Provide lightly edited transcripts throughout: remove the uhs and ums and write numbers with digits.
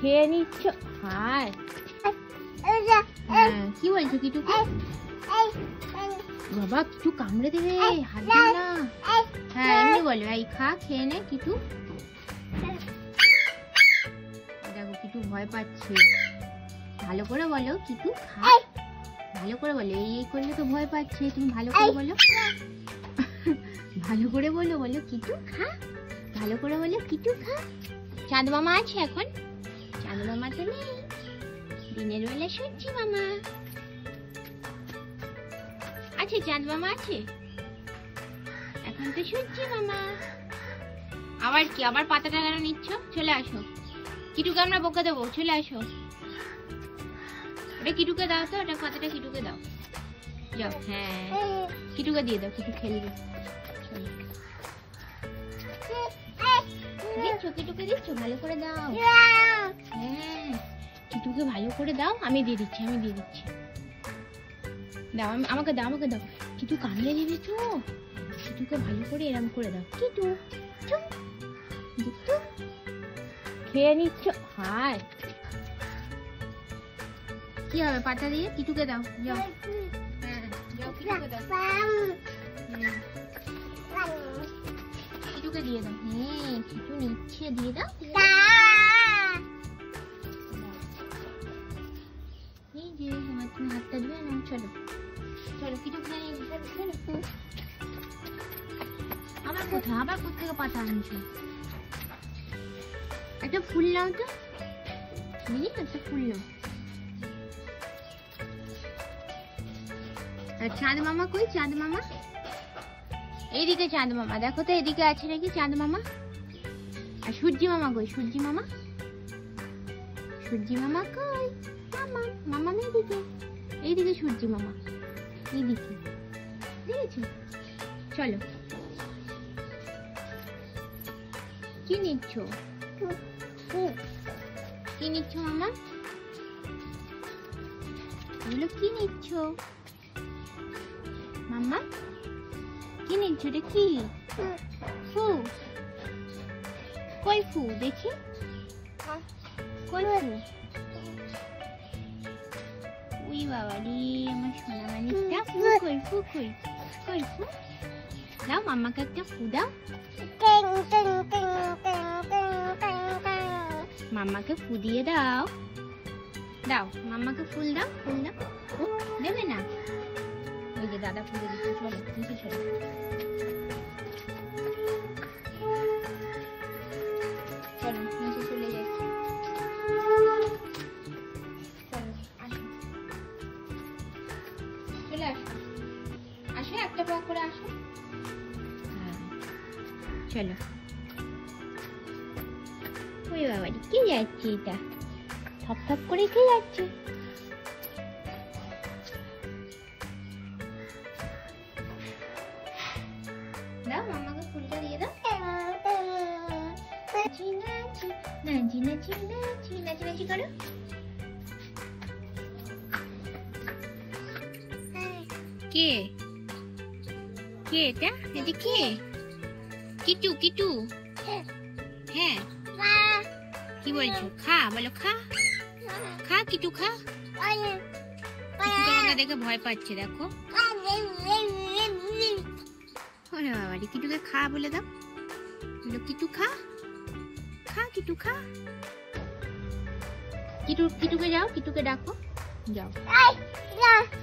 খেয়ে নিচ্ছ? হায় কি বলছো কিটুকে? বাবা কিটু কামড়ে দেবে, হাত দিও না। হ্যাঁ এমনি বলো, এই খা, খেয়ে নে কিটু। দেখো কিটু ভয় পাচ্ছে। ভালো করে বলো কিটু খা, ভালো করে বলো। এই করলে তো ভয় পাচ্ছে, তুমি ভালো করে বলো। ভালো করে বলো, বলো কিটু খা, ভালো করে বলো কিটু খা। চাঁদ মামা আছে এখন? চাঁদ মামা তো নেই, দিনের বেলা সূর্যি মামা আছে। চাঁদ মামা আছে এখন তো সূর্যি মামা। আবার কি, আবার পাতাটা কেন নিচ্ছ? চলে আসো, কিটুকে আমরা বকে দেবো, চলে আসো। ওটা কিটুকে দাও তো, ওটা পাতাটা কিটুকে দাও, যাও। হ্যাঁ কিটুকে দিয়ে দাও, কিটু খেলবে। দিচ্ছ কিটুকে, দিচ্ছ, ভালো করে দাও। হ্যাঁ কিটুকে ভালো করে দাও। আমি দিয়ে দিচ্ছি, আমি দিয়ে দিচ্ছি। দাও, আমাকে দাও, আমাকে দাও। কিটু কামড়ে দিবি তো, কিটুকে ভালো করে এরম করে দাও। কিটু খেয়ে নিচ্ছ? হায় কি হবে পাতা দিয়ে? কিটুকে দাও, যাও। হ্যাঁ যাও, কিটুকে দাও, কিটুকে দিয়ে দাও। হ্যাঁ কিটু নিচ্ছে, দিয়ে দাও। এই যে আমার, তুমি হাতটা ধুয়ে নাও। চলো চলো কিটু খেয়ে নিয়ে। আবার কোথায়, আবার কোথেকে পাতা আনছো? একটা ফুল নাও তো, দিদি একটা ফুল নাও। চাঁদ মামা কই? চাঁদ মামা এইদিকে। চাঁদ মামা দেখো তো, এদিকে আছে নাকি চাঁদ মামা? আর সূর্যি মামা কই? সূর্যি মামা, সূর্যি মামা কই? মামা, মামা এইদিকে, এইদিকে সূর্যি মামা, এইদিকে। দেখেছো? চলো কি নিচ্ছ? কি নিচ্ছ মামা? এগুলো কি নিচ্ছ মামা? কি নিচ্ছ? এটা কি? ফু। কই ফু দেখি, কই ফু? উই বাবা রে, আমার সোনা মানুষটা। ফু কই, ফু কই, কই ফু? দাও মামাকে একটা ফু দাও। মামাকে ফু দিয়ে দাও, দাও মামাকে ফুল দাও, ফুল দাও। দেবে না? ওই যে দাদা ফুলে দিচ্ছে। চলো নিচে চলো। চলো নিচে চলে যাচ্ছি। চলো আসো, চলে আসো, আসো একটা পা করে আসো। চলো। ওই বাবা কে যাচ্ছে? এটা থপ থপ করে কে যাচ্ছে? দাও মামাকে ফুলটা দিয়ে দাও। নাচি নাচি নাচি নাচি নাচি নাচি নাচি করো। কে কে এটা? এটা কে? কিটু, কিটু। হ্যাঁ কি বলছো? খা, বলো খা, খা কিটু খা। কিটু তোমাকে দেখে ভয় পাচ্ছে, দেখো। ওরে বাবা রে, কিটুকে খা বলে দাও, বলো কিটু খা, খা কিটু খা। কিটু, কিটুকে যাও, কিটুকে ডাকো, যাও।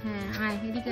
হ্যাঁ আয় এদিকে।